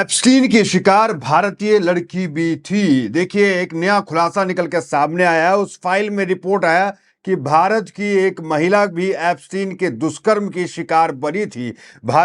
Epstein की शिकार भारतीय लड़की भी थी। देखिए, एक नया खुलासा निकल के सामने आया है। उस फाइल में रिपोर्ट आया कि भारत की एक महिला भी एप्स्टीन के दुष्कर्म की शिकार बनी थी।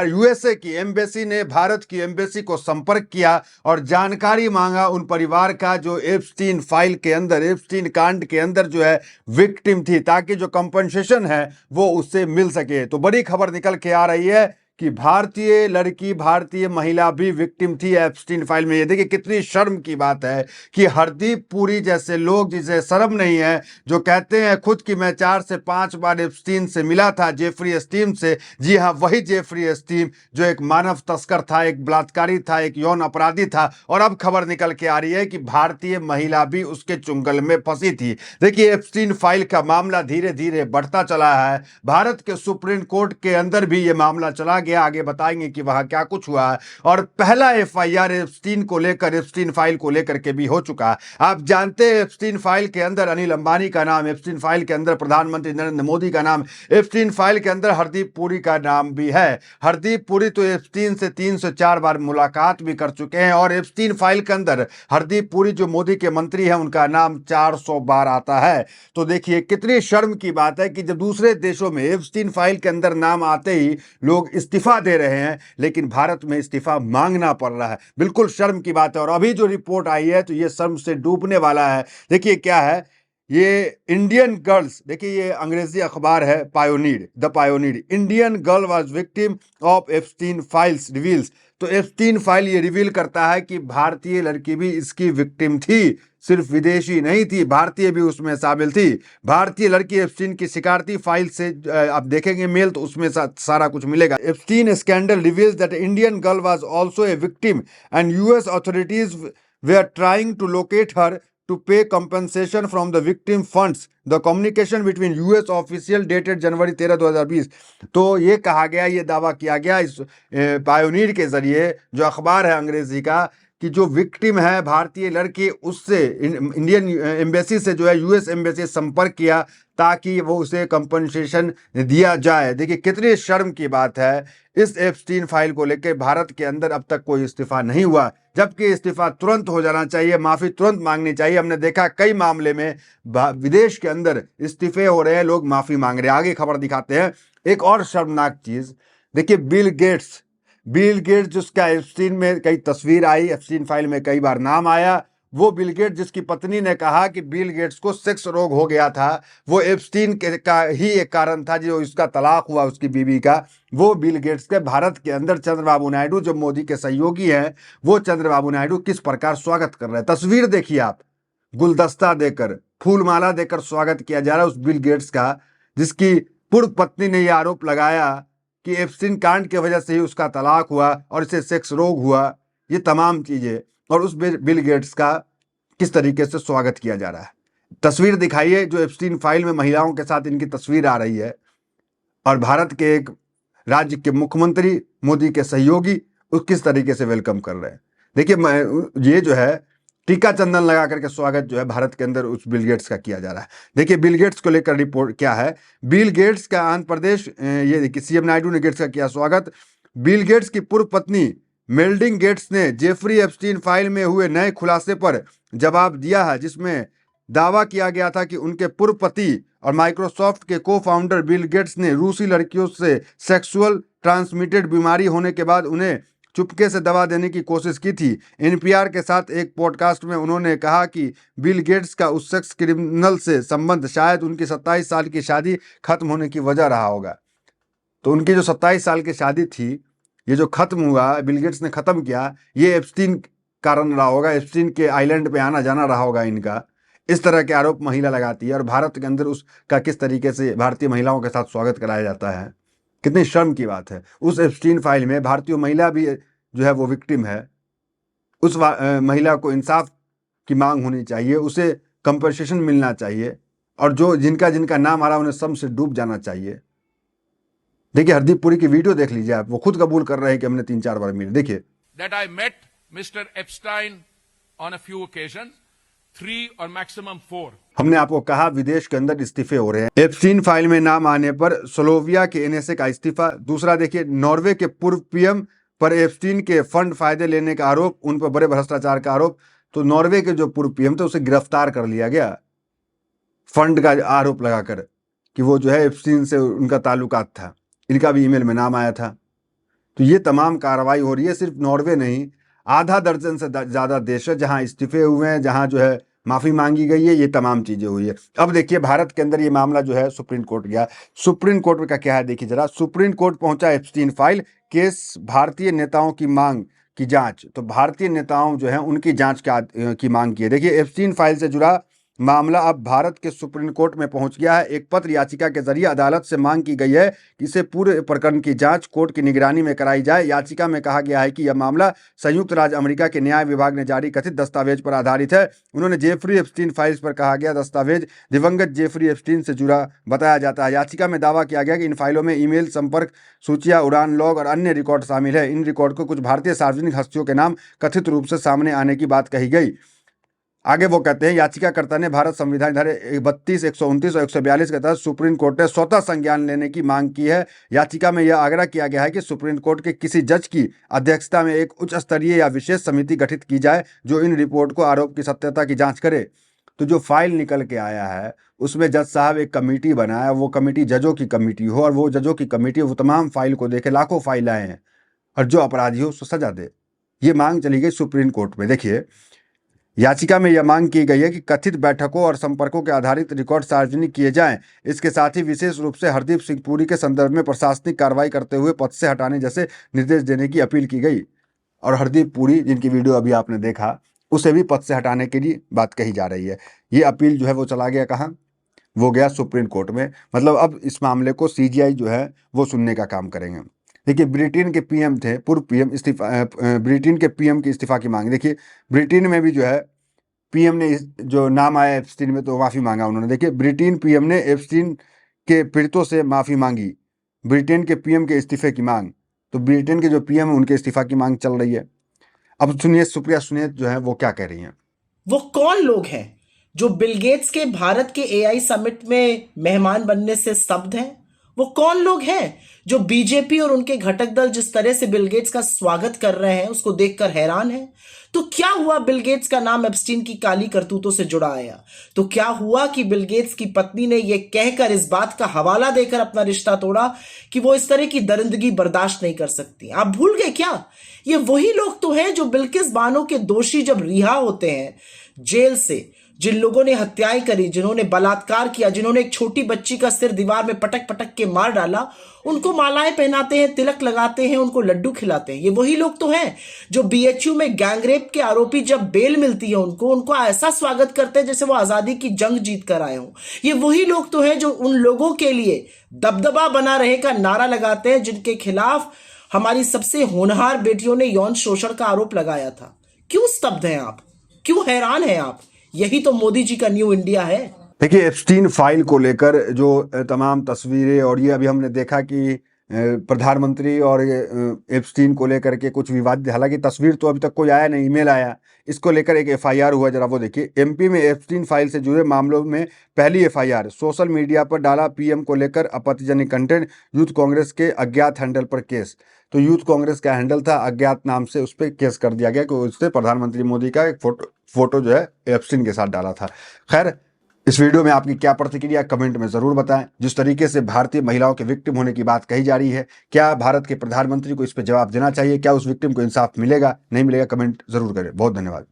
यूएसए की एम्बेसी ने भारत की एम्बेसी को संपर्क किया और जानकारी मांगा उन परिवार का जो एप्स्टीन फाइल के अंदर, एप्स्टीन कांड के अंदर जो है विक्टिम थी, ताकि जो कंपनसेशन है वो उससे मिल सके। तो बड़ी खबर निकल के आ रही है कि भारतीय लड़की, भारतीय महिला भी विक्टिम थी एप्स्टीन फाइल में। ये देखिए कितनी शर्म की बात है कि हरदीप पुरी जैसे लोग, जिसे शर्म नहीं है, जो कहते हैं खुद कि मैं 4 से 5 बार एप्स्टीन से मिला था, जेफरी एस्टीन से। जी हाँ, वही जेफरी एस्टीन जो एक मानव तस्कर था, एक बलात्कारी था, एक यौन अपराधी था। और अब खबर निकल के आ रही है कि भारतीय महिला भी उसके चुंगल में फंसी थी। देखिए, एप्स्टीन फाइल का मामला धीरे धीरे बढ़ता चला है। भारत के सुप्रीम कोर्ट के अंदर भी ये मामला चला गया। आगे बताएंगे कि वहां क्या कुछ हुआ है। और पहला एफआईआर एप्स्टीन को लेकर, एप्स्टीन फाइल को लेकर के भी हो चुका है। आप जानते हैं एप्स्टीन फाइल के अंदर अनिल अंबानी का नाम, एप्स्टीन फाइल के अंदर प्रधानमंत्री नरेंद्र मोदी का नाम, एप्स्टीन फाइल के अंदर हरदीप पुरी का नाम भी है। हरदीप पुरी तो एप्स्टीन से 3 से 4 बार मुलाकात भी कर चुके हैं। और एप्स्टीन फाइल के अंदर हरदीप पुरी जो मोदी के मंत्री हैं, उनका नाम 400 बार आता है। तो देखिए कितनी शर्म की बात है कि जब दूसरे देशों में एप्स्टीन फाइल के अंदर नाम आते ही लोग इस्तीफा दे रहे हैं, लेकिन भारत में इस्तीफा मांगना पड़ रहा है। बिल्कुल शर्म की बात है। और अभी जो रिपोर्ट आई है तो ये शर्म से डूबने वाला है। देखिए क्या है, ये इंडियन गर्ल्स, देखिए ये अंग्रेजी अखबार है pioneer, the pioneer. Indian girl was victim of Epstein files reveals. तो एप्स्टीन फाइल ये रिवील करता है कि भारतीय लड़की भी इसकी विक्टिम थी, सिर्फ विदेशी नहीं थी, भारतीय भी उसमें शामिल थी। भारतीय लड़की एप्स्टीन की शिकार थी। फाइल से आप देखेंगे मेल तो उसमें सारा कुछ मिलेगा। Epstein scandal reveals that Indian girl was also a victim and US authorities वे are trying to locate her to pay compensation from the victim funds. The communication between US official dated जनवरी 13, 2020। तो ये कहा गया, ये दावा किया गया इस पायोनीर के जरिए, जो अखबार है अंग्रेजी का, कि जो विक्टिम है भारतीय लड़की, उससे इंडियन एम्बेसी से जो है यूएस एम्बेसी संपर्क किया ताकि वो उसे कंपनसेशन दिया जाए। देखिए कितनी शर्म की बात है। इस एप्स्टीन फाइल को लेकर भारत के अंदर अब तक कोई इस्तीफा नहीं हुआ, जबकि इस्तीफा तुरंत हो जाना चाहिए, माफी तुरंत मांगनी चाहिए। हमने देखा कई मामले में विदेश के अंदर इस्तीफे हो रहे हैं, लोग माफी मांग रहे हैं। आगे खबर दिखाते हैं। एक और शर्मनाक चीज देखिए, बिल गेट्स जिसका एप्स्टीन में कई तस्वीर आई, एप्स्टीन फाइल में कई बार नाम आया, वो बिल गेट्स जिसकी पत्नी ने कहा कि बिल गेट्स को सेक्स रोग हो गया था, वो एप्स्टीन का ही एक कारण था जो इसका तलाक हुआ उसकी बीवी का। वो बिल गेट्स के भारत के अंदर चंद्रबाबू नायडू जो मोदी के सहयोगी हैं, वो चंद्रबाबू नायडू किस प्रकार स्वागत कर रहे हैं। तस्वीर देखिए आप, गुलदस्ता देकर, फूलमाला देकर स्वागत किया जा रहा है उस बिल गेट्स का, जिसकी पूर्व पत्नी ने यह आरोप लगाया कि एप्स्टीन कांड की वजह से ही उसका तलाक हुआ और इसे सेक्स रोग हुआ। ये तमाम चीजें, और उस बिल गेट्स का किस तरीके से स्वागत किया जा रहा है। तस्वीर दिखाइए, जो एप्स्टीन फाइल में महिलाओं के साथ इनकी तस्वीर आ रही है, और भारत के एक राज्य के मुख्यमंत्री, मोदी के सहयोगी, उस किस तरीके से वेलकम कर रहे हैं। देखिए ये जो है टीका चंदन लगा करके स्वागत जो है भारत के अंदर उस बिल गेट्स का किया जा रहा है। देखिए बिल गेट्स को लेकर रिपोर्ट क्या है। बिल गेट्स का आंध्र प्रदेश, ये देखिए सीएम नायडू ने गेट्स का किया स्वागत। बिल गेट्स की पूर्व पत्नी मेलिंडा गेट्स ने जेफरी एप्स्टीन फाइल में हुए नए खुलासे पर जवाब दिया है, जिसमें दावा किया गया था कि उनके पूर्व पति और माइक्रोसॉफ्ट के को फाउंडर बिल गेट्स ने रूसी लड़कियों से सेक्सुअल ट्रांसमिटेड बीमारी होने के बाद उन्हें चुपके से दवा देने की कोशिश की थी। एनपीआर के साथ एक पॉडकास्ट में उन्होंने कहा कि बिल गेट्स का उस सेक्स क्रिमिनल से संबंध शायद उनकी 27 साल की शादी खत्म होने की वजह रहा होगा। तो उनकी जो 27 साल की शादी थी, ये जो खत्म हुआ, बिल गेट्स ने खत्म किया, ये एप्स्टीन कारण रहा होगा, एप्स्टीन के आइलैंड पे आना जाना रहा होगा इनका। इस तरह के आरोप महिला लगाती है, और भारत के अंदर उसका किस तरीके से भारतीय महिलाओं के साथ स्वागत कराया जाता है। कितनी शर्म की बात है। उस एप्स्टीन फाइल में भारतीय महिला भी जो है वो विक्टिम है। उस महिला को इंसाफ की मांग होनी चाहिए, उसे कंपनसेशन मिलना चाहिए, और जो जिनका नाम आ रहा है उन्हें शर्म से डूब जाना चाहिए। देखिए हरदीप पुरी की वीडियो देख लीजिए आप, वो खुद कबूल कर रहे हैं कि हमने 3-4 बार मिले। देखिए, that I met Mr. Epstein on a few occasions, 3 or maximum 4. हमने आपको कहा विदेश के अंदर इस्तीफे हो रहे हैं। एप्स्टीन फाइल में नाम आने पर स्लोविया के एनएसए का इस्तीफा। दूसरा देखिए, नॉर्वे के पूर्व पीएम पर एप्स्टीन के फंड फायदे लेने का आरोप, उन पर बड़े भ्रष्टाचार का आरोप, तो नॉर्वे के जो पूर्व पीएम थे उसे गिरफ्तार कर लिया गया फंड का आरोप लगाकर कि वो जो है एप्स्टीन से उनका ताल्लुकात था, इनका भी ईमेल में नाम आया था। तो ये तमाम कार्रवाई हो रही है, सिर्फ नॉर्वे नहीं, आधा दर्जन से ज़्यादा देश है जहां इस्तीफे हुए हैं, जहां जो है माफ़ी मांगी गई है, ये तमाम चीज़ें हुई है। अब देखिए भारत के अंदर ये मामला जो है सुप्रीम कोर्ट गया। सुप्रीम कोर्ट का क्या है देखिए जरा। सुप्रीम कोर्ट पहुंचा एप्स्टीन फाइल केस, भारतीय नेताओं की मांग की जांच। तो भारतीय नेताओं जो है उनकी जांच की मांग की है। देखिए एप्स्टीन फाइल से जुड़ा मामला अब भारत के सुप्रीम कोर्ट में पहुंच गया है। एक पत्र याचिका के जरिए अदालत से मांग की गई है कि इसे पूरे प्रकरण की जांच कोर्ट की निगरानी में कराई जाए। याचिका में कहा गया है कि यह मामला संयुक्त राज्य अमेरिका के न्याय विभाग ने जारी कथित दस्तावेज पर आधारित है। उन्होंने जेफरी एप्स्टीन फाइल्स पर कहा गया दस्तावेज दिवंगत जेफरी एप्स्टीन से जुड़ा बताया जाता है। याचिका में दावा किया गया कि इन फाइलों में ईमेल, संपर्क सूचियां, उड़ान लॉग और अन्य रिकॉर्ड शामिल है। इन रिकॉर्ड को कुछ भारतीय सार्वजनिक हस्तियों के नाम कथित रूप से सामने आने की बात कही गई। आगे वो कहते हैं याचिकाकर्ता ने भारत संविधान धारा 32, 129 और 142 के तहत सुप्रीम कोर्ट ने स्वतः संज्ञान लेने की मांग की है। याचिका में यह आग्रह किया गया है कि सुप्रीम कोर्ट के किसी जज की अध्यक्षता में एक उच्च स्तरीय या विशेष समिति गठित की जाए जो इन रिपोर्ट को आरोप की सत्यता की जांच करे। तो जो फाइल निकल के आया है उसमें जज साहब एक कमेटी बनाया, वो कमेटी जजों की कमेटी हो और वो जजों की कमेटी वो तमाम फाइल को देखे, लाखों फाइल आए हैं और जो अपराधी हो उसको सजा दे। ये मांग चली गई सुप्रीम कोर्ट में। देखिए याचिका में यह मांग की गई है कि कथित बैठकों और संपर्कों के आधारित रिकॉर्ड सार्वजनिक किए जाएं। इसके साथ ही विशेष रूप से हरदीप सिंह पुरी के संदर्भ में प्रशासनिक कार्रवाई करते हुए पद से हटाने जैसे निर्देश देने की अपील की गई। और हरदीप पुरी जिनकी वीडियो अभी आपने देखा, उसे भी पद से हटाने के लिए बात कही जा रही है। ये अपील जो है वो चला गया कहाँ, वो गया सुप्रीम कोर्ट में। मतलब अब इस मामले को सीजीआई जो है वो सुनने का काम करेंगे। देखिए ब्रिटेन के पीएम थे, पूर्व पीएम इस्तीफा, ब्रिटेन के पीएम की इस्तीफा की मांग। देखिए ब्रिटेन में भी जो है पीएम ने जो नाम आया एप्स्टीन में तो माफ़ी मांगा उन्होंने। देखिए ब्रिटेन पीएम ने एप्स्टीन के पीड़ितों से माफ़ी मांगी, ब्रिटेन के पीएम के इस्तीफे की मांग। तो ब्रिटेन के जो पीएम है उनके इस्तीफा की मांग चल रही है। अब सुनिए सुप्रिया सुने जो है वो क्या कह रही हैं। वो कौन लोग हैं जो बिल गेट्स के भारत के एआई समिट में मेहमान बनने से स्तब्ध हैं? वो कौन लोग हैं जो बीजेपी और उनके घटक दल जिस तरह से बिल गेट्स का स्वागत कर रहे हैं उसको देखकर हैरान हैं? तो क्या हुआ बिल गेट्स का नाम एप्स्टीन की काली करतूतों से जुड़ा आया? तो क्या हुआ कि बिल गेट्स की पत्नी ने यह कहकर इस बात का हवाला देकर अपना रिश्ता तोड़ा कि वो इस तरह की दरिंदगी बर्दाश्त नहीं कर सकती? आप भूल गए क्या? ये वही लोग तो हैं जो बिल्किस बानो के दोषी जब रिहा होते हैं जेल से, जिन लोगों ने हत्याएं करी, जिन्होंने बलात्कार किया, जिन्होंने एक छोटी बच्ची का सिर दीवार में पटक पटक के मार डाला, उनको मालाएं पहनाते हैं, तिलक लगाते हैं, उनको लड्डू खिलाते हैं। ये वही लोग तो हैं जो बीएचयू में गैंगरेप के आरोपी जब बेल मिलती है उनको ऐसा स्वागत करते हैं जैसे वो आजादी की जंग जीत कर आए हों। ये वही लोग तो हैं जो उन लोगों के लिए दबदबा बना रहे का नारा लगाते हैं जिनके खिलाफ हमारी सबसे होनहार बेटियों ने यौन शोषण का आरोप लगाया था। क्यों स्तब्ध हैं आप? क्यों हैरान हैं आप? यही तो मोदी जी का न्यू इंडिया है। देखिए एप्स्टीन फाइल को लेकर जो तमाम तस्वीरें और ये अभी हमने देखा कि प्रधानमंत्री और एप्स्टीन को लेकर के कुछ विवाद, हालांकि तस्वीर तो अभी तक कोई आया नहीं, ईमेल आया, इसको लेकर एक एफआईआर हुआ, जरा वो देखिए। एमपी में एप्स्टीन फाइल से जुड़े मामलों में पहली एफआईआर, सोशल मीडिया पर डाला पीएम को लेकर आपत्तिजनक कंटेंट, यूथ कांग्रेस के अज्ञात हैंडल पर केस। तो यूथ कांग्रेस का हैंडल था अज्ञात नाम से, उस पर केस कर दिया गया कि उसने प्रधानमंत्री मोदी का एक फोटो जो है एप्स्टीन के साथ डाला था। खैर इस वीडियो में आपकी क्या प्रतिक्रिया कमेंट में जरूर बताएं। जिस तरीके से भारतीय महिलाओं के विक्टिम होने की बात कही जा रही है, क्या भारत के प्रधानमंत्री को इस पर जवाब देना चाहिए? क्या उस विक्टिम को इंसाफ मिलेगा, नहीं मिलेगा? कमेंट जरूर करें। बहुत धन्यवाद।